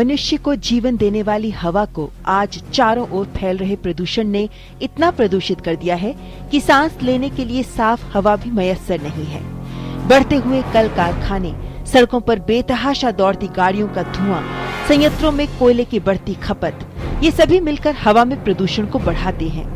मनुष्य को जीवन देने वाली हवा को आज चारों ओर फैल रहे प्रदूषण ने इतना प्रदूषित कर दिया है कि सांस लेने के लिए साफ हवा भी मयस्सर नहीं है। बढ़ते हुए कल कारखाने, सड़कों पर बेतहाशा दौड़ती गाड़ियों का धुआं, संयंत्रों में कोयले की बढ़ती खपत, ये सभी मिलकर हवा में प्रदूषण को बढ़ाते हैं।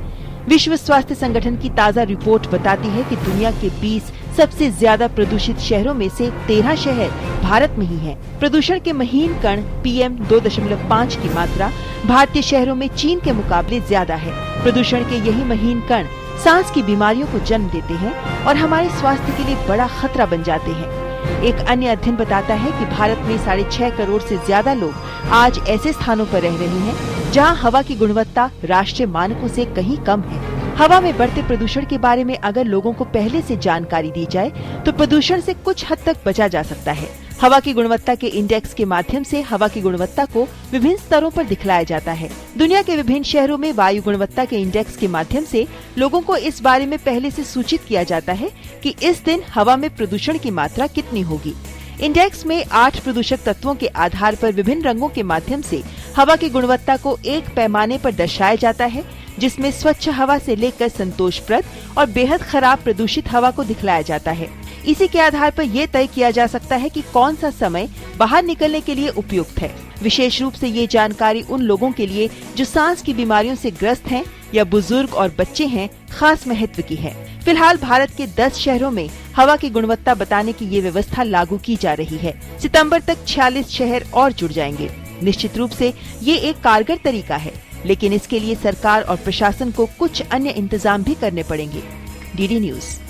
विश्व स्वास्थ्य संगठन की ताज़ा रिपोर्ट बताती है कि दुनिया के 20 सबसे ज्यादा प्रदूषित शहरों में से 13 शहर भारत में ही हैं। प्रदूषण के महीन कण PM 2.5 की मात्रा भारतीय शहरों में चीन के मुकाबले ज्यादा है। प्रदूषण के यही महीन कण सांस की बीमारियों को जन्म देते हैं और हमारे स्वास्थ्य के लिए बड़ा खतरा बन जाते हैं। एक अन्य अध्ययन बताता है कि भारत में 6.5 करोड़ से ज्यादा लोग आज ऐसे स्थानों पर रह रहे हैं जहां हवा की गुणवत्ता राष्ट्रीय मानकों से कहीं कम है। हवा में बढ़ते प्रदूषण के बारे में अगर लोगों को पहले से जानकारी दी जाए तो प्रदूषण से कुछ हद तक बचा जा सकता है। हवा की गुणवत्ता के इंडेक्स के माध्यम से हवा की गुणवत्ता को विभिन्न स्तरों पर दिखलाया जाता है। दुनिया के विभिन्न शहरों में वायु गुणवत्ता के इंडेक्स के माध्यम से लोगों को इस बारे में पहले से सूचित किया जाता है कि इस दिन हवा में प्रदूषण की मात्रा कितनी होगी। इंडेक्स में 8 प्रदूषक तत्वों के आधार पर विभिन्न रंगों के माध्यम से हवा की गुणवत्ता को एक पैमाने पर दर्शाया जाता है, जिसमें स्वच्छ हवा से लेकर संतोषप्रद और बेहद खराब प्रदूषित हवा को दिखलाया जाता है। इसी के आधार पर ये तय किया जा सकता है कि कौन सा समय बाहर निकलने के लिए उपयुक्त है। विशेष रूप से ये जानकारी उन लोगों के लिए जो सांस की बीमारियों से ग्रस्त हैं या बुजुर्ग और बच्चे हैं, खास महत्व की है। फिलहाल भारत के 10 शहरों में हवा की गुणवत्ता बताने की ये व्यवस्था लागू की जा रही है। सितंबर तक 46 शहर और जुड़ जाएंगे। निश्चित रूप से ये एक कारगर तरीका है, लेकिन इसके लिए सरकार और प्रशासन को कुछ अन्य इंतजाम भी करने पड़ेंगे। DD news.